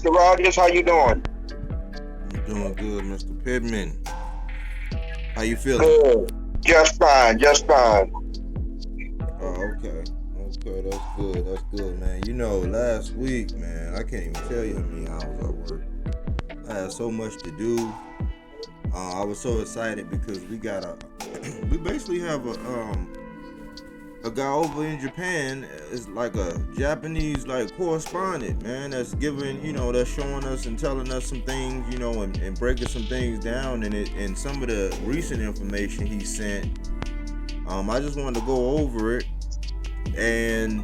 Mr. Rogers. How you doing? I'm doing good, Mr. Pittman. How you feeling? Good. Just fine. Just fine. Oh, okay. Okay, that's good. That's good, man. You know, last week, man, I can't even tell you how many hours I worked. I had so much to do. I was so excited because we basically have a guy over in Japan is like a Japanese like correspondent, man, that's giving, that's showing us and telling us some things, and breaking some things down in it. And some of the recent information he sent, I just wanted to go over it and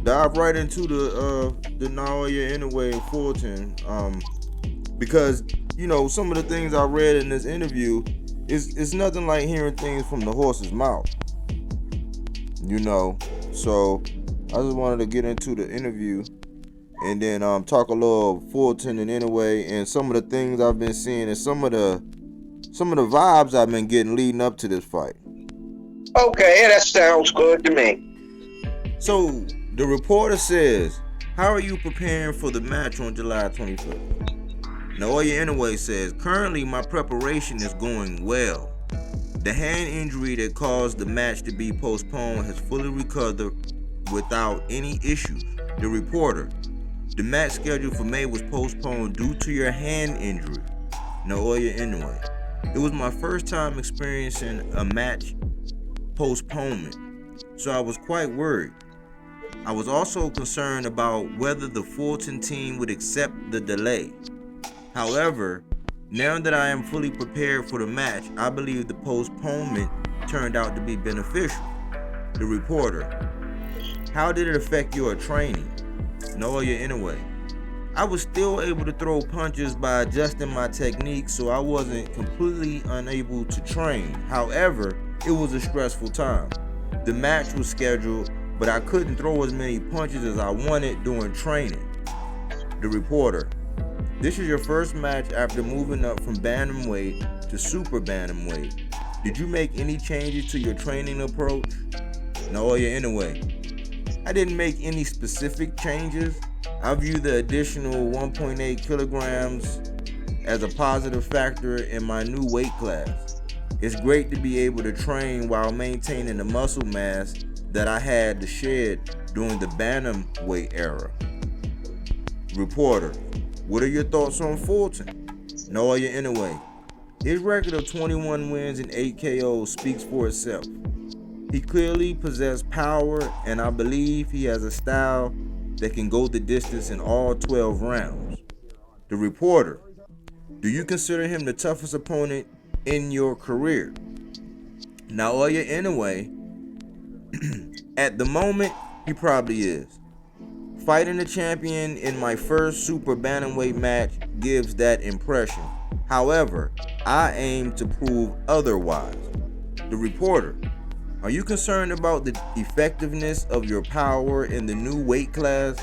dive right into the Naoya Inoue and Fulton, because some of the things I read in this interview is nothing like hearing things from the horse's mouth. So I just wanted to get into the interview and then talk a little Fulton and Inoue and some of the things I've been seeing and some of the vibes I've been getting leading up to this fight. Okay, that sounds good to me. So the reporter says, "How are you preparing for the match on July 25th?" Naoya Inoue says, "Currently my preparation is going well. The hand injury that caused the match to be postponed has fully recovered without any issues." The reporter, "The match scheduled for May was postponed due to your hand injury." Naoya Inoue, "It was my first time experiencing a match postponement, so I was quite worried. I was also concerned about whether the Fulton team would accept the delay. However, now that I am fully prepared for the match, I believe the postponement turned out to be beneficial." The reporter, "How did it affect your training?" Naoya Inoue, "I was still able to throw punches by adjusting my technique, so I wasn't completely unable to train. However, it was a stressful time. The match was scheduled, but I couldn't throw as many punches as I wanted during training." The reporter, "This is your first match after moving up from bantamweight to super bantamweight. Did you make any changes to your training approach?" Naoya Inoue, "I didn't make any specific changes. I view the additional 1.8 kilograms as a positive factor in my new weight class. It's great to be able to train while maintaining the muscle mass that I had to shed during the bantamweight era." Reporter, "What are your thoughts on Fulton?" Naoya Inoue, "His record of 21 wins and 8 KOs speaks for itself. He clearly possesses power, and I believe he has a style that can go the distance in all 12 rounds." The reporter, "Do you consider him the toughest opponent in your career?" Naoya Inoue, "At the moment, he probably is. Fighting the champion in my first super bantamweight match gives that impression. However, I aim to prove otherwise." The reporter, "Are you concerned about the effectiveness of your power in the new weight class?"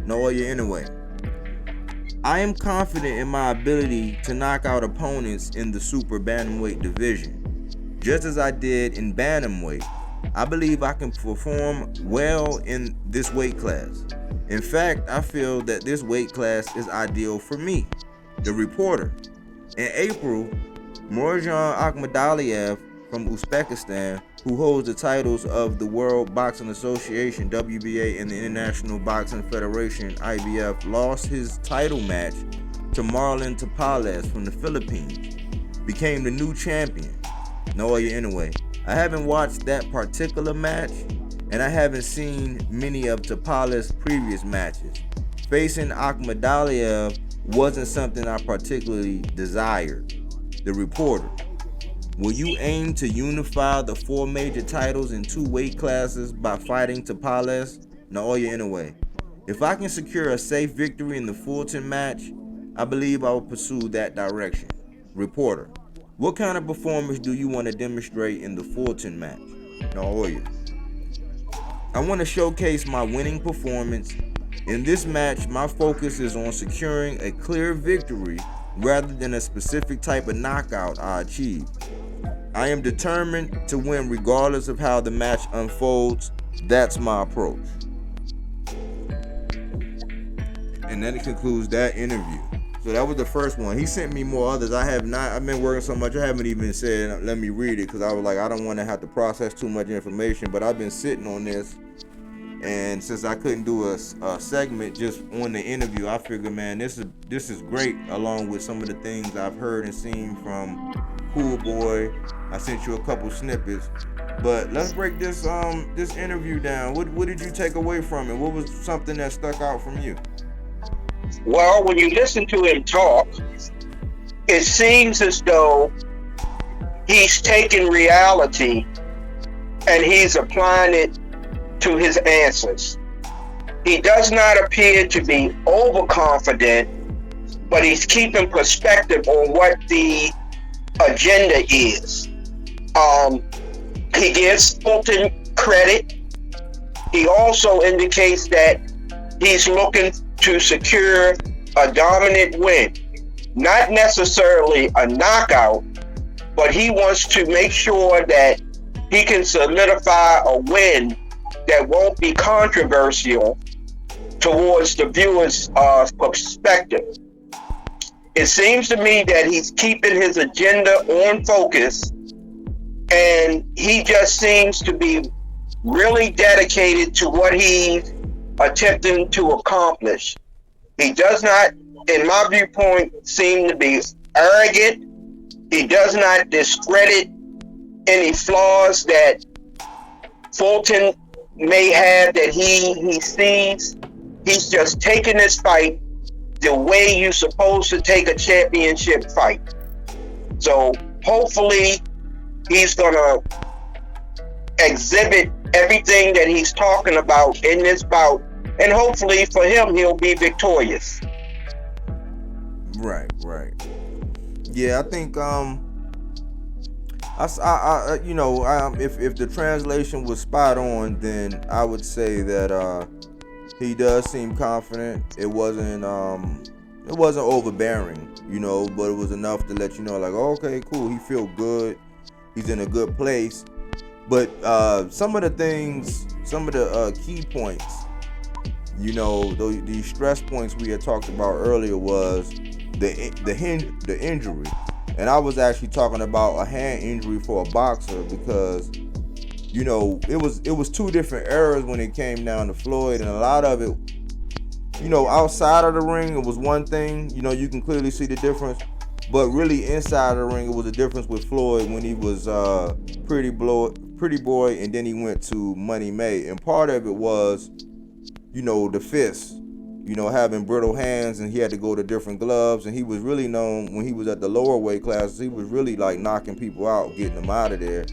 Naoya Inoue, "I am confident in my ability to knock out opponents in the super bantamweight division, just as I did in bantamweight. I believe I can perform well in this weight class. In fact, I feel that this weight class is ideal for me." The reporter, "In April, Morjan Akhmadaliev from Uzbekistan, who holds the titles of the World Boxing Association WBA and the International Boxing Federation IBF, lost his title match to Marlon Tapales from the Philippines, became the new champion." Naoya Inoue, "I haven't watched that particular match, and I haven't seen many of Tapales' previous matches. Facing Akhmadaliev wasn't something I particularly desired." The reporter, "Will you aim to unify the 4 major titles in 2 weight classes by fighting Tapales?" Naoya Inoue, "If I can secure a safe victory in the Fulton match, I believe I will pursue that direction." Reporter, "What kind of performance do you want to demonstrate in the Fulton match?" Naoya, "I want to showcase my winning performance. In this match, my focus is on securing a clear victory rather than a specific type of knockout I achieve. I am determined to win regardless of how the match unfolds. That's my approach." And that concludes that interview. So that was the first one. He sent me more others. I have not. I've been working so much. I haven't even said, let me read it, because I was like, I don't want to have to process too much information. But I've been sitting on this. And since I couldn't do a segment just on the interview, I figured, man, this is great, along with some of the things I've heard and seen from Cool Boy. I sent you a couple snippets. But let's break this interview down. What did you take away from it? What was something that stuck out from you? Well, when you listen to him talk, it seems as though he's taking reality and he's applying it to his answers. He does not appear to be overconfident, but he's keeping perspective on what the agenda is. He gives Fulton credit. He also indicates that he's looking to secure a dominant win. Not necessarily a knockout, but he wants to make sure that he can solidify a win that won't be controversial towards the viewer's perspective. It seems to me that he's keeping his agenda on focus, and he just seems to be really dedicated to what he's attempting to accomplish. He does not, in my viewpoint, seem to be arrogant. He does not discredit any flaws that Fulton may have that he sees. He's just taking this fight the way you're supposed to take a championship fight. So hopefully he's gonna exhibit everything that he's talking about in this bout, and hopefully for him, he'll be victorious. Right. Yeah, I think if the translation was spot on, then I would say that he does seem confident. It wasn't overbearing, but it was enough to let you know, like, okay, cool, he feel good, he's in a good place. But some of the key points, these stress points we had talked about earlier was the injury. And I was actually talking about a hand injury for a boxer because, it was two different eras when it came down to Floyd, and a lot of it, outside of the ring, it was one thing, you can clearly see the difference. But really inside the ring, it was a difference with Floyd when he was Pretty Boy, and then he went to Money May. And part of it was, the fist, having brittle hands, and he had to go to different gloves. And he was really known when he was at the lower weight classes, he was really like knocking people out, getting them out of there.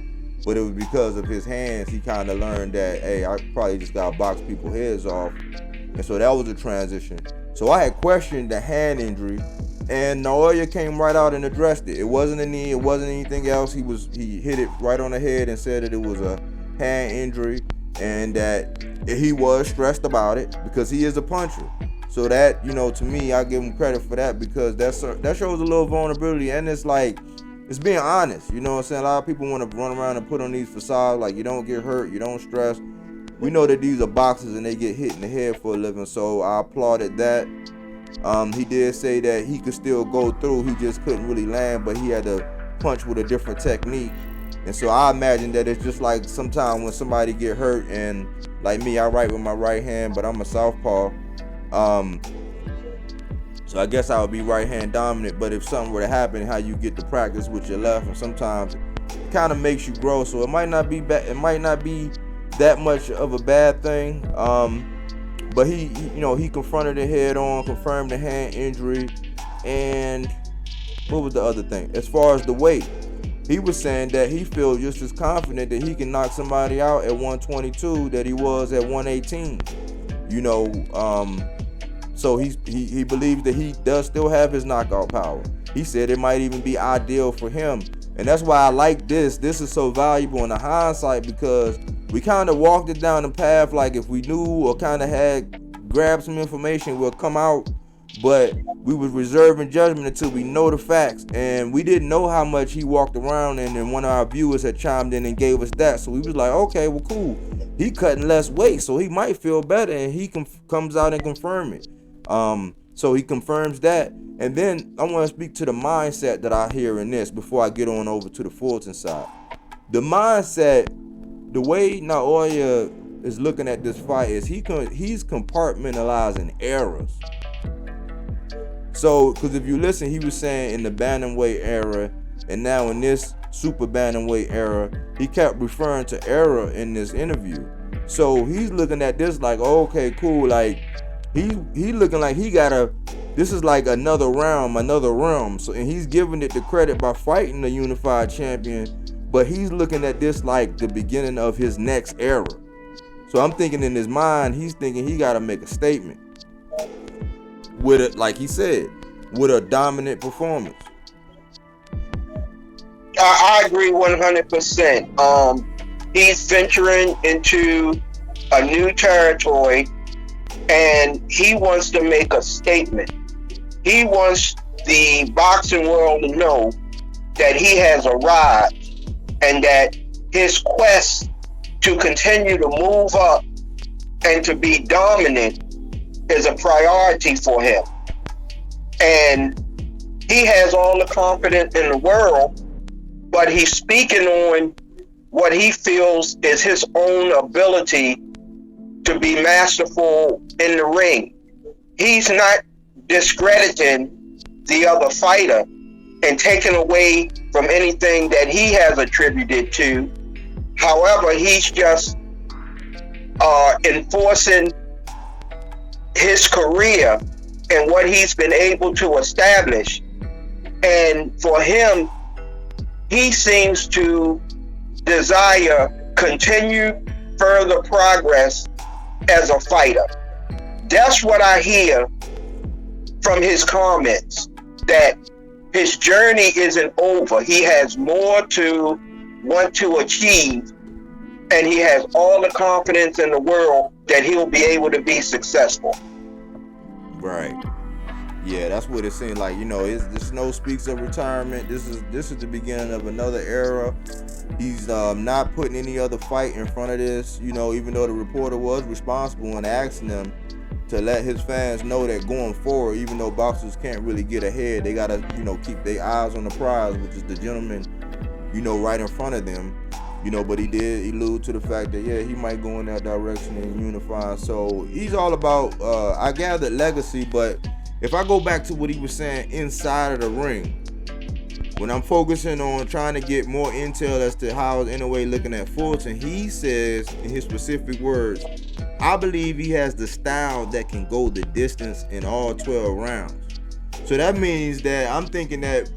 But it was because of his hands, he kind of learned that, hey, I probably just got to box people's heads off. And so that was a transition. So I had questioned the hand injury, and Naoya came right out and addressed it. It wasn't a knee, it wasn't anything else. He hit it right on the head and said that it was a hand injury, and that he was stressed about it because he is a puncher. So that, to me, I give him credit for that, because that shows a little vulnerability, and it's like, it's being honest. You know what I'm saying? A lot of people want to run around and put on these facades like you don't get hurt, you don't stress. We know that these are boxers and they get hit in the head for a living, so I applauded that. He did say that he could still go through, he just couldn't really land, but he had to punch with a different technique. And so I imagine that it's just like sometimes when somebody get hurt, and like me, I write with my right hand, but I'm a southpaw. So I guess I would be right hand dominant, but if something were to happen, how you get to practice with your left, and sometimes it kind of makes you grow. So it might not be that much of a bad thing. But he confronted it head on, confirmed the hand injury, and what was the other thing? As far as the weight, he was saying that he feels just as confident that he can knock somebody out at 122 that he was at 118. So he believes that he does still have his knockout power. He said it might even be ideal for him. And that's why I like this. This is so valuable in the hindsight, because we kind of walked it down the path like if we knew or kind of had grabbed some information, we'll come out. But we was reserving judgment until we know the facts. And we didn't know how much he walked around, and then one of our viewers had chimed in and gave us that. So we was like, okay, well, cool. He cutting less weight, so he might feel better, and he comes out and confirm it. So he confirms that. And then I want to speak to the mindset that I hear in this before I get on over to the Fulton side. The mindset, the way Naoya is looking at this fight is he's compartmentalizing errors. So, because if you listen, he was saying in the bantamweight era and now in this super bantamweight era, he kept referring to error in this interview. So he's looking at this like, oh, okay, cool. Like he looking like this is like another realm. So, and he's giving it the credit by fighting the unified champion, but he's looking at this like the beginning of his next era. So I'm thinking in his mind, he's thinking he got to make a statement with it, like he said, with a dominant performance. I agree 100%. He's venturing into a new territory, and he wants to make a statement. He wants the boxing world to know that he has arrived and that his quest to continue to move up and to be dominant is a priority for him. And he has all the confidence in the world, but he's speaking on what he feels is his own ability to be masterful in the ring. He's not discrediting the other fighter and taking away from anything that he has attributed to. However, he's just enforcing his career and what he's been able to establish. And for him, he seems to desire continued further progress as a fighter. That's what I hear from his comments, that his journey isn't over. He has more to want to achieve, and he has all the confidence in the world that he'll be able to be successful. Right. Yeah, that's what it seemed like. You know, this no speaks of retirement. This is the beginning of another era. He's not putting any other fight in front of this. You know, even though the reporter was responsible and asking them to let his fans know that going forward, even though boxers can't really get ahead, they gotta, you know, keep their eyes on the prize, which is the gentleman, you know, right in front of them. You know, but he did allude to the fact that, yeah, he might go in that direction and unify. So he's all about, I gathered, legacy. But if I go back to what he was saying inside of the ring, when I'm focusing on trying to get more intel as to how Inoue looking at Fulton, he says in his specific words, I believe he has the style that can go the distance in all 12 rounds. So that means that I'm thinking that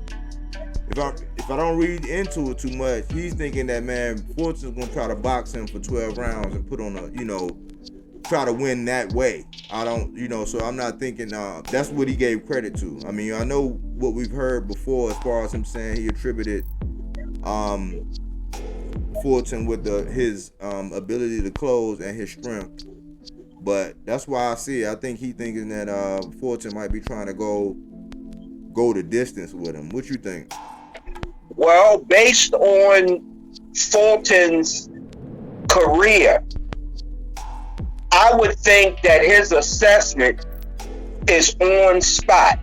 if I don't read into it too much, he's thinking that, man, Fulton's gonna try to box him for 12 rounds and put on a, you know, try to win that way. I don't, you know, so I'm not thinking that's what he gave credit to. I mean, I know what we've heard before as far as him saying he attributed Fulton with his ability to close and his strength. But that's why I see it. I think he thinking that Fulton might be trying to go the distance with him. What you think? Well, based on Fulton's career, I would think that his assessment is on spot.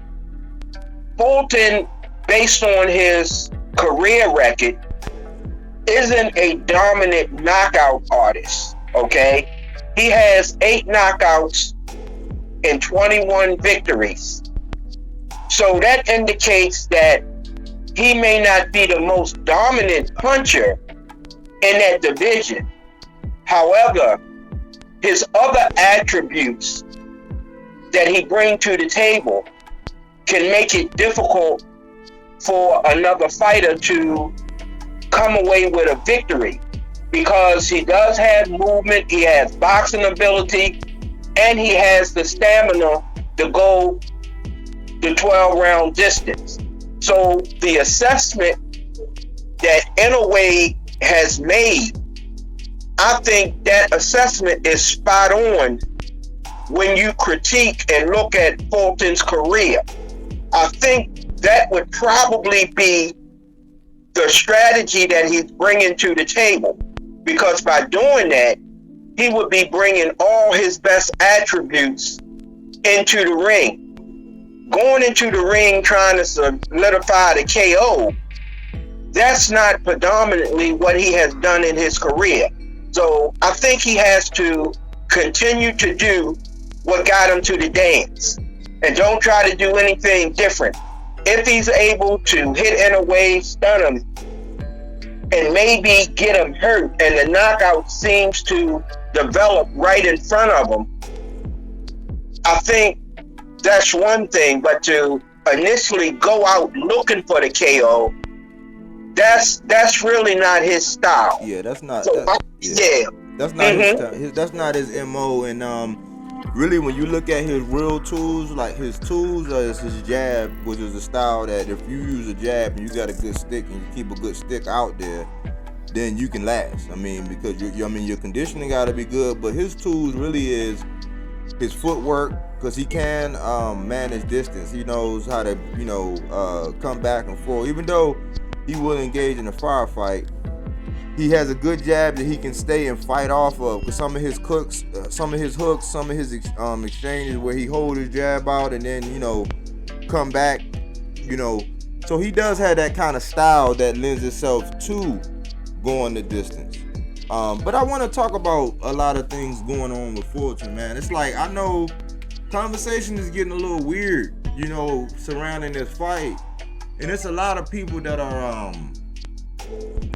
Fulton, based on his career record, isn't a dominant knockout artist, okay? He has 8 knockouts and 21 victories. So that indicates that he may not be the most dominant puncher in that division. However, his other attributes that he brings to the table can make it difficult for another fighter to come away with a victory, because he does have movement, he has boxing ability, and he has the stamina to go the 12-round distance. So the assessment that Inoue has made, I think that assessment is spot on when you critique and look at Fulton's career. I think that would probably be the strategy that he's bringing to the table, because by doing that, he would be bringing all his best attributes into the ring. Going into the ring trying to solidify the KO, that's not predominantly what he has done in his career. So I think he has to continue to do what got him to the dance and don't try to do anything different. If he's able to hit Inoue, stun him, and maybe get him hurt, and the knockout seems to develop right in front of him, I think that's one thing. But to initially go out looking for the KO, that's really not his style. Yeah, that's not. So, That's not his style. That's not his MO. And really, when you look at his real tools, like his tools is his jab, which is a style that if you use a jab and you got a good stick and you keep a good stick out there, then you can last. I mean, because your conditioning got to be good, but his tools really is his footwork, because he can manage distance. He knows how to, come back and forth. Even though he will engage in a firefight, he has a good jab that he can stay and fight off of. Because some of his hooks, some of his exchanges where he hold his jab out and then come back, So he does have that kind of style that lends itself to going the distance. But I want to talk about a lot of things going on with Fulton, man. It's like, I know conversation is getting a little weird, surrounding this fight. And it's a lot of people that are,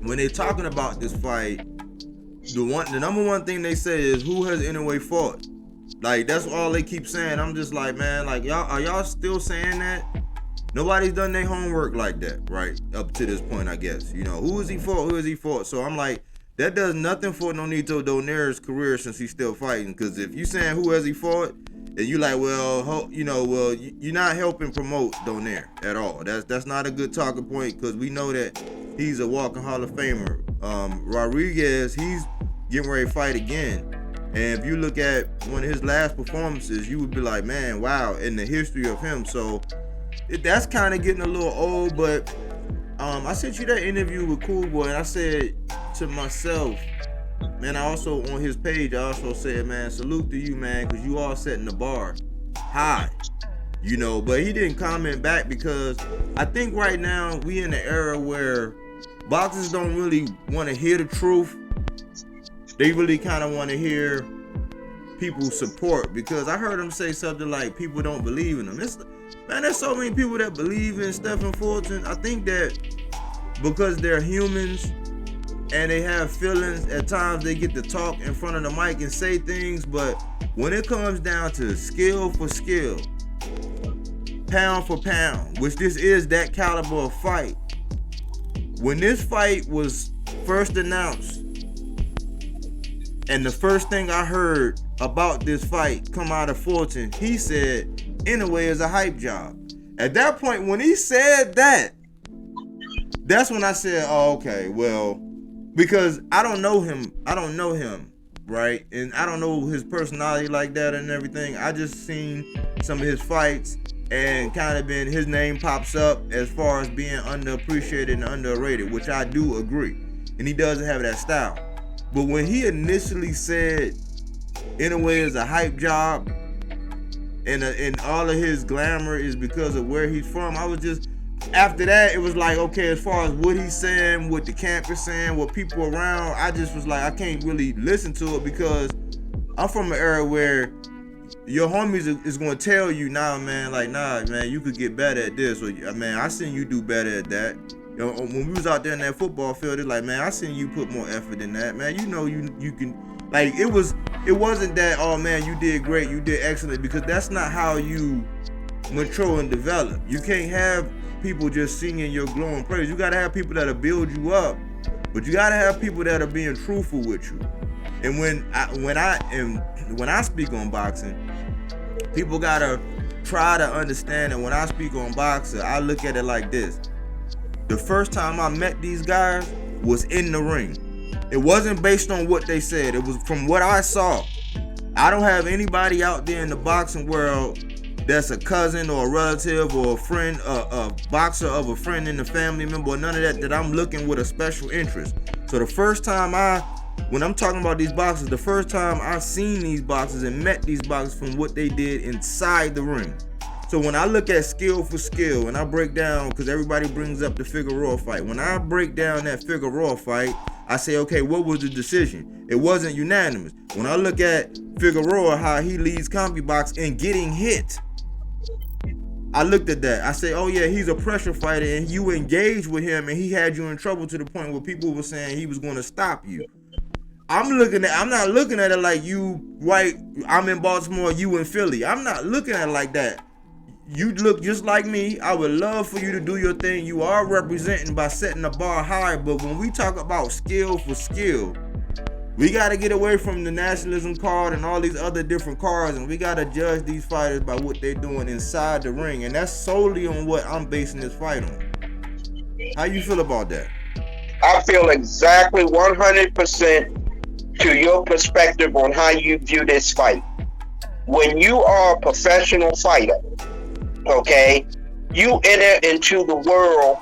when they're talking about this fight, the number one thing they say is, who has Inoue fought? Like, that's all they keep saying. I'm just like, man, like, are y'all still saying that? Nobody's done their homework like that, right? Up to this point, I guess. Who has he fought? So I'm like, that does nothing for Nonito Donaire's career since he's still fighting. Because if you saying who has he fought, and you like, you're not helping promote Donaire at all. That's not a good talking point, because we know that he's a walking Hall of Famer. Rodriguez, he's getting ready to fight again. And if you look at one of his last performances, you would be like, man, wow, in the history of him. So that's kind of getting a little old, but I sent you that interview with Cool Boy, and I said to myself, man, I also, on his page, I also said, man, salute to you, man, because you all setting the bar high, but he didn't comment back, because I think right now we in an era where boxers don't really want to hear the truth. They really kind of want to hear people's support, because I heard him say something like people don't believe in him. Man, there's so many people that believe in Stephen Fulton. I think that because they're humans and they have feelings, at times they get to talk in front of the mic and say things, but when it comes down to skill for skill, pound for pound, which this is that caliber of fight, when this fight was first announced, and the first thing I heard about this fight come out of Fulton, he said, Inoue is a hype job. At that point, when he said that, that's when I said, oh, okay, well, because I don't know him, right? And I don't know his personality like that and everything. I just seen some of his fights and kind of his name pops up as far as being underappreciated and underrated, which I do agree. And he doesn't have that style. But when he initially said Inoue is a hype job, and all of his glamour is because of where he's from, I was just, after that, it was like, okay, as far as what he's saying, what the camp is saying, what people around, I just was like, I can't really listen to it, because I'm from an era where your homies is going to tell you, nah, man, you could get better at this, or, man, I seen you do better at that. When we was out there in that football field, it's like, man, I seen you put more effort in that, man. You can, like, it wasn't that, oh man, you did great, you did excellent, because that's not how you mature and develop. You can't have people just singing your glowing praise. You gotta have people that'll build you up, but you gotta have people that are being truthful with you. And when I speak on boxing, people gotta try to understand that when I speak on boxing, I look at it like this. The first time I met these guys was in the ring. It wasn't based on what they said. It was from what I saw. I don't have anybody out there in the boxing world that's a cousin or a relative or a friend, a boxer of a friend in the family member, or none of that I'm looking with a special interest. So the first time I when I'm talking about these boxes, the first time I seen these boxes and met these boxes from what they did inside the ring. So when I look at skill for skill and I break down, because everybody brings up the Figueroa fight. When I break down that Figueroa fight, I say, okay, what was the decision? It wasn't unanimous. When I look at Figueroa, how he leads CompuBox in getting hit, I looked at that. I say, oh yeah, he's a pressure fighter, and you engaged with him and he had you in trouble to the point where people were saying he was going to stop you. I'm not looking at it like you, right, I'm in Baltimore, you in Philly. I'm not looking at it like that. You look just like me. I would love for you to do your thing. You are representing by setting the bar high, but when we talk about skill for skill, we got to get away from the nationalism card and all these other different cards, and we got to judge these fighters by what they're doing inside the ring, and that's solely on what I'm basing this fight on. How you feel about that? I feel exactly 100% to your perspective on how you view this fight. When you are a professional fighter, okay, you enter into the world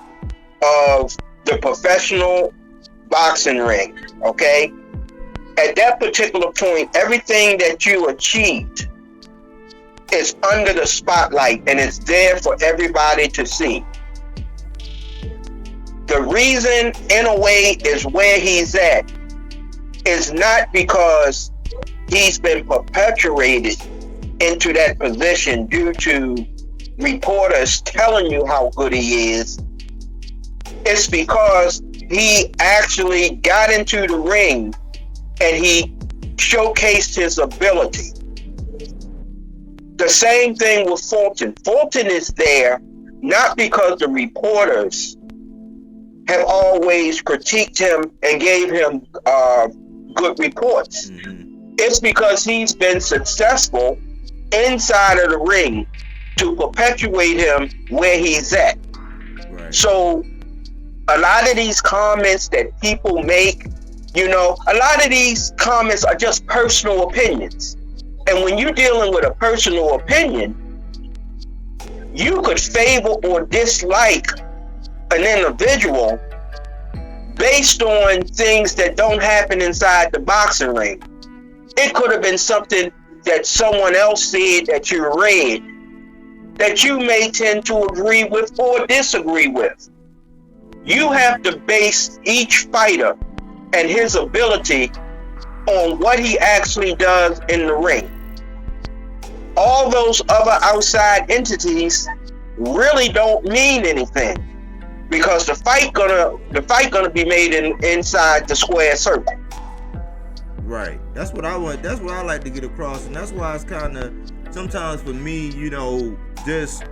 of the professional boxing ring, okay? At that particular point, everything that you achieved is under the spotlight and it's there for everybody to see. The reason Inoue is where he's at is not because he's been perpetuated into that position due to reporters telling you how good he is. It's because he actually got into the ring and he showcased his ability. The same thing with Fulton. Fulton is there not because the reporters have always critiqued him and gave him good reports. Mm-hmm. It's because he's been successful inside of the ring to perpetuate him where he's at. Right. So a lot of these comments that people make, you know, a lot of these comments are just personal opinions. And when you're dealing with a personal opinion, you could favor or dislike an individual based on things that don't happen inside the boxing ring. It could have been something that someone else said that you read that you may tend to agree with or disagree with. You have to base each fighter and his ability on what he actually does in the ring. All those other outside entities really don't mean anything because the fight gonna be made inside the square circle. Right. That's what I want. That's what I like to get across, and that's why it's kind of sometimes for me, you know, just,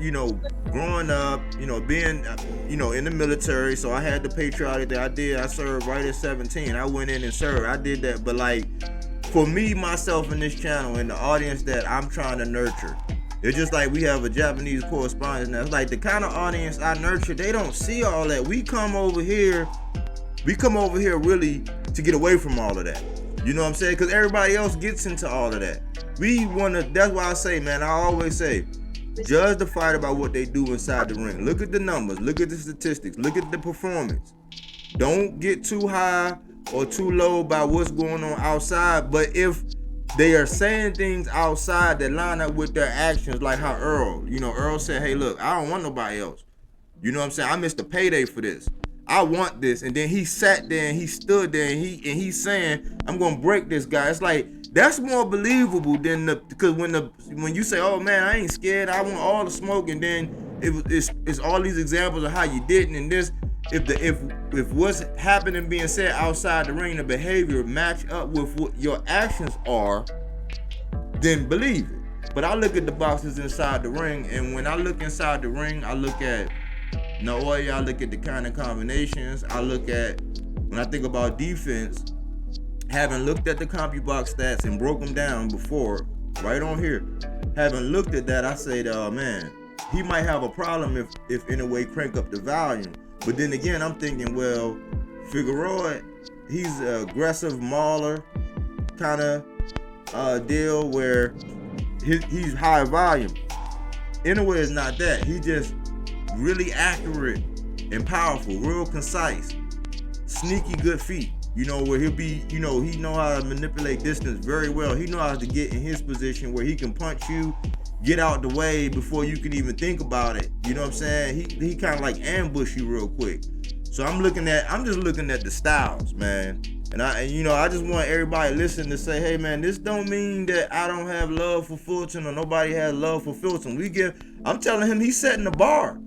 you know, growing up, you know, being, you know, in the military, so I had the patriotic that I did. I served right at 17. I went in and served. I did that, but like for me, myself, in this channel and the audience that I'm trying to nurture, it's just like we have a Japanese correspondent now. It's like the kind of audience I nurture, they don't see all that. We come over here really to get away from all of that. You know what I'm saying? Because everybody else gets into all of that. That's why I say, man, I always say, judge the fighter by what they do inside the ring. Look at the numbers, look at the statistics, look at the performance. Don't get too high or too low about what's going on outside. But if they are saying things outside that line up with their actions, like how Earl said, hey, look, I don't want nobody else. You know what I'm saying? I missed the payday for this. I want this. And then he sat there and he stood there and he's saying, I'm gonna break this guy. It's like, that's more believable than because when you say, oh man, I ain't scared, I want all the smoke, and then it's all these examples of how you didn't, and this, if what's happening being said outside the ring, the behavior match up with what your actions are, then believe it. But I look at the boxes inside the ring, and when I look inside the ring, I look at Naoya, I look at the kind of combinations, I look at, when I think about defense, having looked at the CompuBox stats and broke them down before, right on here, having looked at that, I say, oh man, he might have a problem if in a way crank up the volume. But then again, I'm thinking, well, Figueroa, he's an aggressive mauler kind of deal where he's high volume. Inoue is not that. He just really accurate and powerful, real concise, sneaky good feet. You know, where he'll be, you know, he know how to manipulate distance very well. He know how to get in his position where he can punch you, get out the way before you can even think about it. You know what I'm saying? He kind of like ambush you real quick. So I'm just looking at the styles, man. And I just want everybody listening to say, hey man, this don't mean that I don't have love for Fulton or nobody has love for Fulton. I'm telling him he's setting the bar.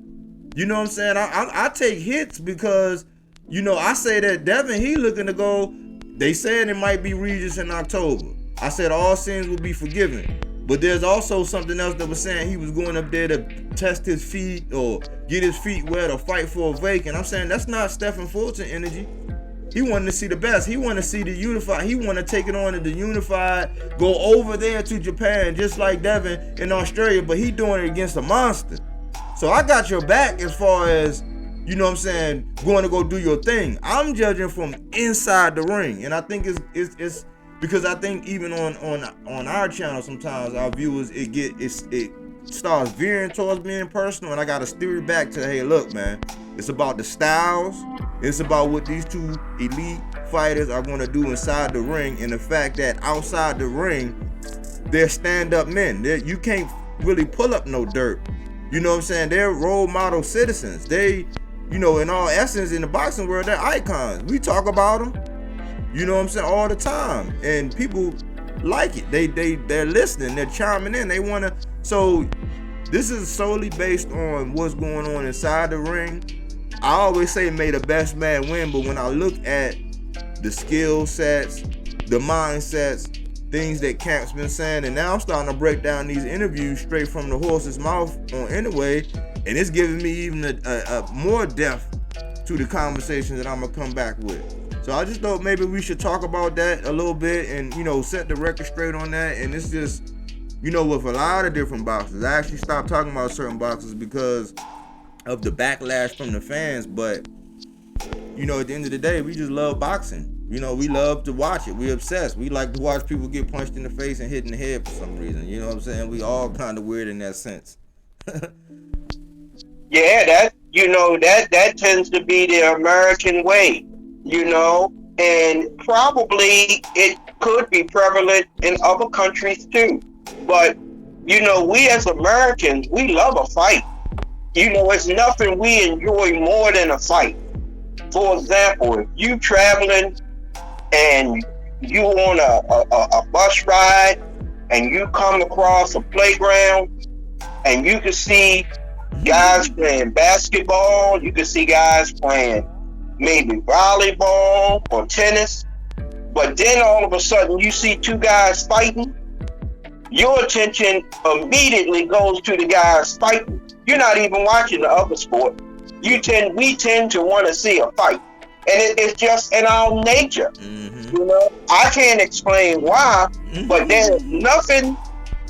You know what I'm saying? I take hits because, you know, I say that Devin, he looking to go, they saying it might be Regis in October. I said all sins will be forgiven. But there's also something else that was saying he was going up there to test his feet or get his feet wet or fight for a vacant. I'm saying that's not Stephen Fulton energy. He wanted to see the best. He wanted to see the unified. He wanted to take it on to the unified, go over there to Japan, just like Devin in Australia, but he doing it against a monster. So I got your back as far as, you know what I'm saying, going to go do your thing. I'm judging from inside the ring. And I think it's because I think even on our channel sometimes our viewers it starts veering towards being personal, and I gotta steer it back to, hey look man, it's about the styles, it's about what these two elite fighters are gonna do inside the ring, and the fact that outside the ring they're stand-up men. You can't really pull up no dirt. You know what I'm saying? They're role model citizens. They, you know, in all essence in the boxing world, they're icons. We talk about them. You know what I'm saying, all the time, and people like it. They're listening, they're chiming in, they wanna. So this is solely based on what's going on inside the ring. I always say may the best man win, but when I look at the skill sets, the mindsets, things that Camp's been saying, and now I'm starting to break down these interviews straight from the horse's mouth on Inoue, and it's giving me even a more depth to the conversation that I'm gonna come back with. So I just thought maybe we should talk about that a little bit and, you know, set the record straight on that. And it's just, you know, with a lot of different boxers, I actually stopped talking about certain boxers because of the backlash from the fans. But, you know, at the end of the day, we just love boxing. You know, we love to watch it. We're obsessed. We like to watch people get punched in the face and hit in the head for some reason. You know what I'm saying? We all kind of weird in that sense. Yeah, that tends to be the American way. You know, and probably it could be prevalent in other countries too. But, you know, we as Americans, we love a fight. You know, it's nothing we enjoy more than a fight. For example, if you traveling and you on a bus ride and you come across a playground and you can see guys playing basketball, you can see guys playing maybe volleyball or tennis, but then all of a sudden you see two guys fighting, your attention immediately goes to the guys fighting. You're not even watching the other sport. We tend to want to see a fight, and it's just in our nature. Mm-hmm. You know, I can't explain why, but there's nothing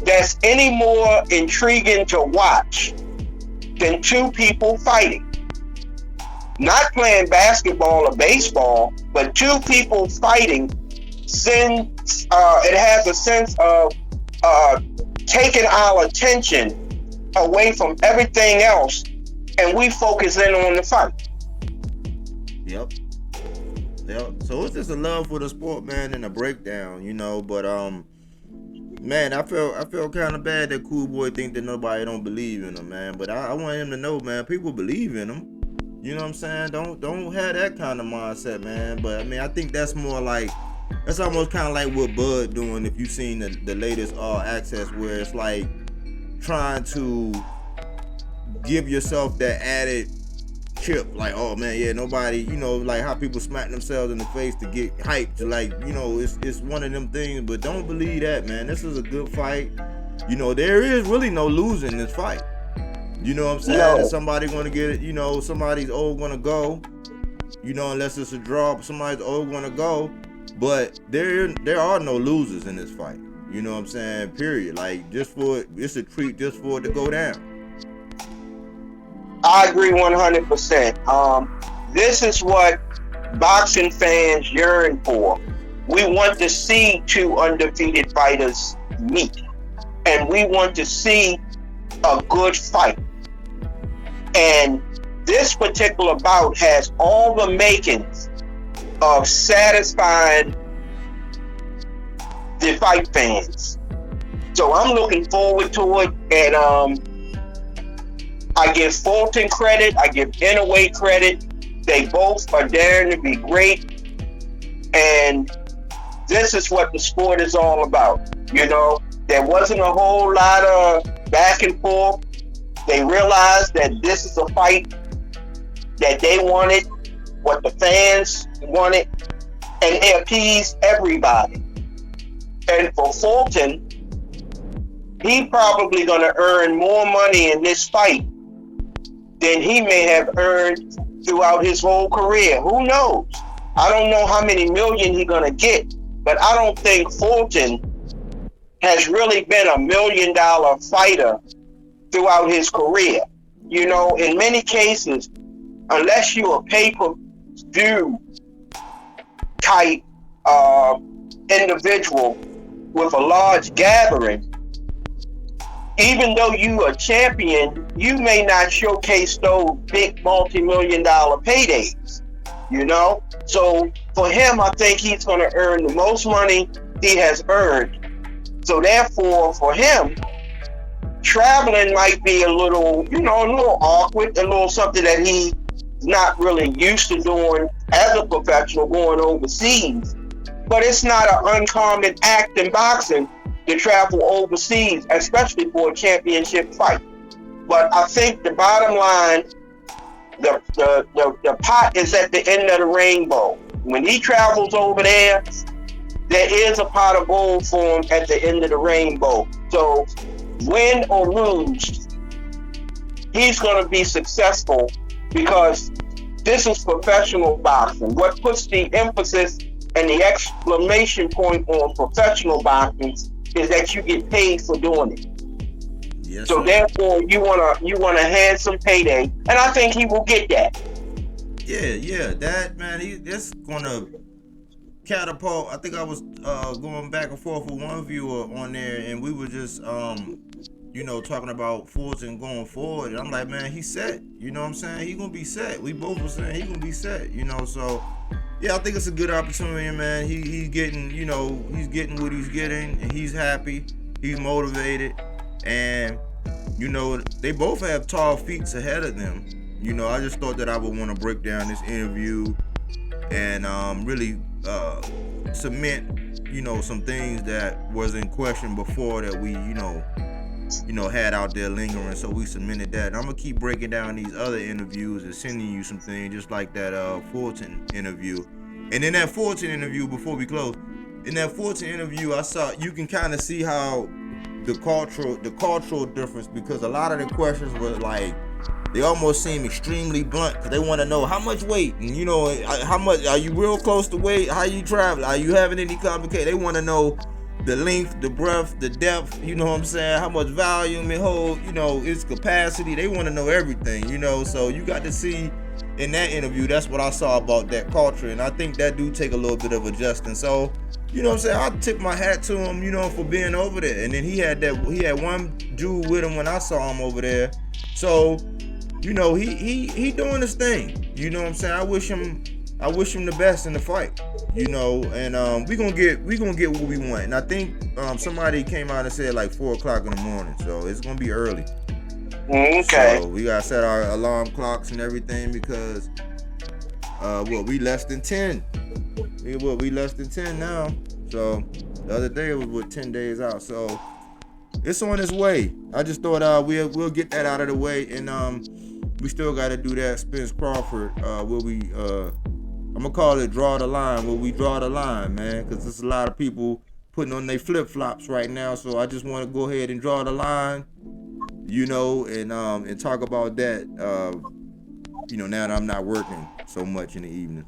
that's any more intriguing to watch than two people fighting. Not playing basketball or baseball, but two people fighting. It has a sense of taking our attention away from everything else, and we focus in on the fight. Yep. So it's just a love for the sport, man, and a breakdown, you know. But man, I feel kind of bad that Cool Boy think that nobody don't believe in him, man. But I want him to know, man, people believe in him. You know what I'm saying? Don't have that kind of mindset, man. But I mean, I think that's more like, that's almost kind of like what Bud doing. If you've seen the latest All Access, where it's like trying to give yourself that added chip, like, oh man, yeah, nobody, you know, like how people smack themselves in the face to get hyped, like, you know, it's one of them things. But don't believe that, man. This is a good fight. You know, there is really no losing this fight. You know what I'm saying? No. Somebody gonna get it, you know, somebody's all gonna go, you know, unless it's a draw, somebody's all gonna go. But there are no losers in this fight. You know what I'm saying? Period. Like, it's a treat just for it to go down. I agree 100%. This is what boxing fans yearn for. We want to see two undefeated fighters meet, and we want to see a good fight. And this particular bout has all the makings of satisfying the fight fans. So I'm looking forward to it, and I give Fulton credit, I give Inoue credit. They both are daring to be great, and this is what the sport is all about. You know, there wasn't a whole lot of back and forth. They realized that this is a fight that they wanted, what the fans wanted, and they appeased everybody. And for Fulton, he probably going to earn more money in this fight than he may have earned throughout his whole career. Who knows? I don't know how many million he's going to get, but I don't think Fulton has really been $1 million fighter throughout his career. You know, in many cases, unless you're a pay-per-view type individual with a large gathering, even though you are a champion, you may not showcase those big multi-million-dollar paydays, you know? So for him, I think he's going to earn the most money he has earned. So therefore, for him, traveling might be a little, you know, a little awkward, a little something that he's not really used to doing as a professional, going overseas. But it's not an uncommon act in boxing to travel overseas, especially for a championship fight. But I think the bottom line, the pot is at the end of the rainbow. When he travels over there, there is a pot of gold for him at the end of the rainbow. So win or lose, he's going to be successful, because this is professional boxing. What puts the emphasis and the exclamation point on professional boxing is that you get paid for doing it. Yes, so sir. therefore, you want a handsome payday, and I think he will get that. Yeah, that, man, that's gonna catapult. I think I was going back and forth with one viewer on there, and we were just you know, talking about Fulton going forward, and I'm like, man, he's set. You know what I'm saying? He gonna be set. We both were saying he gonna be set. You know, so yeah, I think it's a good opportunity, man. He's getting, you know, he's getting what he's getting, and he's happy. He's motivated, and you know, they both have tall feats ahead of them. You know, I just thought that I would want to break down this interview and really cement, you know, some things that was in question before that we, you know, had out there lingering. So we cemented that. And I'm gonna keep breaking down these other interviews and sending you some things, just like that Fulton interview. And in that Fulton interview, before we close, in that Fulton interview, I saw, you can kind of see how the cultural difference, because a lot of the questions were like, they almost seem extremely blunt, because they want to know how much weight, and you know, how much, are you real close to weight, how you travel, are you having any complications. They want to know the length, the breadth, the depth, you know what I'm saying, how much volume it holds, you know, its capacity. They want to know everything, you know. So you got to see in that interview, that's what I saw about that culture, and I think that do take a little bit of adjusting. So, you know what I'm saying, I tip my hat to him, you know, for being over there. And then he had one dude with him when I saw him over there. So, you know, he doing his thing. You know what I'm saying? I wish him the best in the fight. You know, and we gonna get what we want. And I think somebody came out and said like 4:00 in the morning, so it's gonna be early. Okay. So we gotta set our alarm clocks and everything, because we less than 10. We less than 10 now. So the other day it was 10 days out. So it's on its way. I just thought we'll get that out of the way, and we still got to do that Spence Crawford. I'm gonna call it draw the line. Where we draw the line, man, because there's a lot of people putting on their flip flops right now. So I just want to go ahead and draw the line, you know, and talk about that. You know, now that I'm not working so much in the evenings.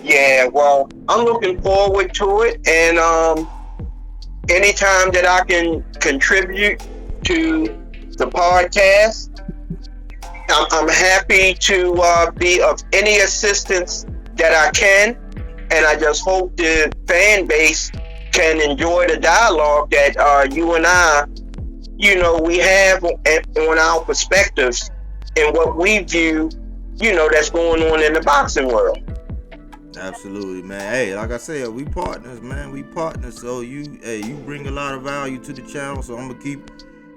Yeah, well, I'm looking forward to it, and anytime that I can contribute to the podcast, I'm happy to be of any assistance that I can, and I just hope the fan base can enjoy the dialogue that you and I, you know, we have on our perspectives and what we view, you know, that's going on in the boxing world. Absolutely, man. Hey, like I said, we partners, man. We partners. So you bring a lot of value to the channel. So I'm gonna keep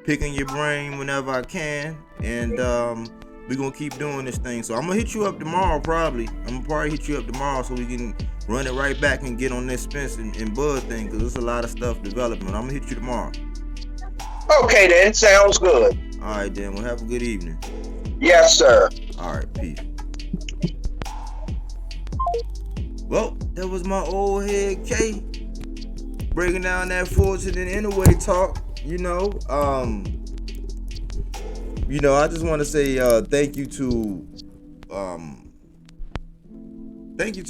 picking your brain whenever I can, and we're gonna keep doing this thing. So I'm gonna hit you up tomorrow, probably. I'm gonna probably hit you up tomorrow so we can run it right back and get on this Spence and Bud thing, because there's a lot of stuff developing. I'm gonna hit you tomorrow. Okay, then. Sounds good. All right, then. Well, have a good evening. Yes, sir. All right, peace. Well, that was my old head K, breaking down that Fulton and Inoue talk. I just want to say thank you to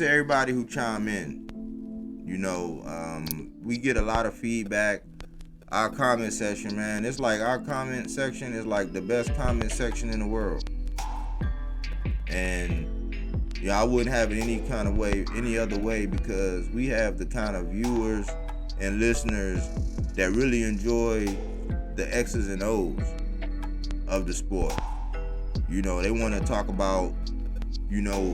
everybody who chime in. We get a lot of feedback. Our comment section, man, it's like our comment section is like the best comment section in the world. And I wouldn't have it any other way, because we have the kind of viewers and listeners that really enjoy the X's and O's of the sport. They want to talk about,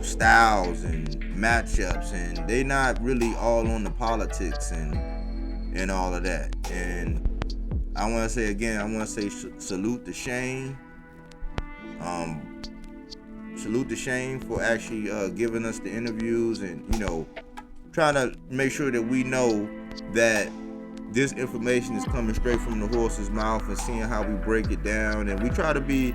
styles and matchups, and they not really all on the politics and all of that. And I want to say salute to Shane. Salute to Shane for actually giving us the interviews and, trying to make sure that we know that this information is coming straight from the horse's mouth, and seeing how we break it down. And we try to be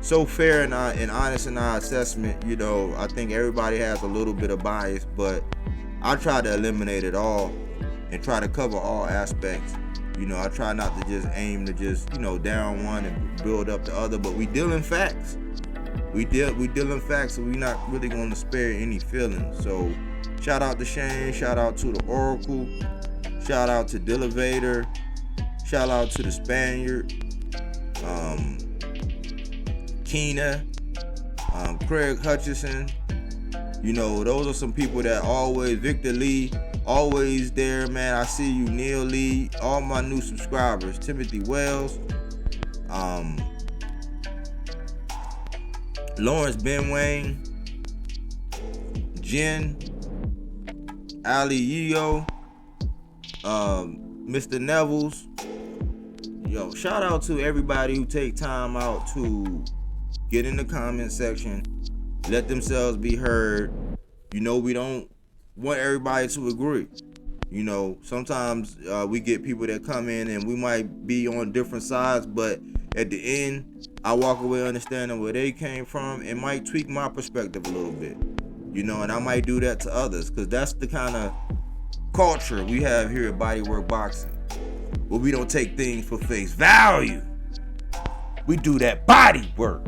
so fair and honest in our assessment. I think everybody has a little bit of bias, but I try to eliminate it all and try to cover all aspects. I try not to just aim to just, down one and build up the other, but we deal in facts. We deal in facts, so we're not really going to spare any feelings. So shout out to Shane, shout out to the Oracle, shout out to ldHead, shout out to the Spaniard, Keena, Craig Hutchison. Those are some people that always, Victor Lee, always there, man. I see you, Neil Lee, all my new subscribers, Timothy Wells, Lawrence Benwayne, Jen, Ali Yeo, Mr. Nevels. Shout out to everybody who take time out to get in the comment section, let themselves be heard. We don't want everybody to agree. Sometimes we get people that come in and we might be on different sides, but at the end, I walk away understanding where they came from. It might tweak my perspective a little bit, and I might do that to others, because that's the kind of culture we have here at BodyWorkBoxing, where we don't take things for face value. We do that body work.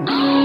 Oh.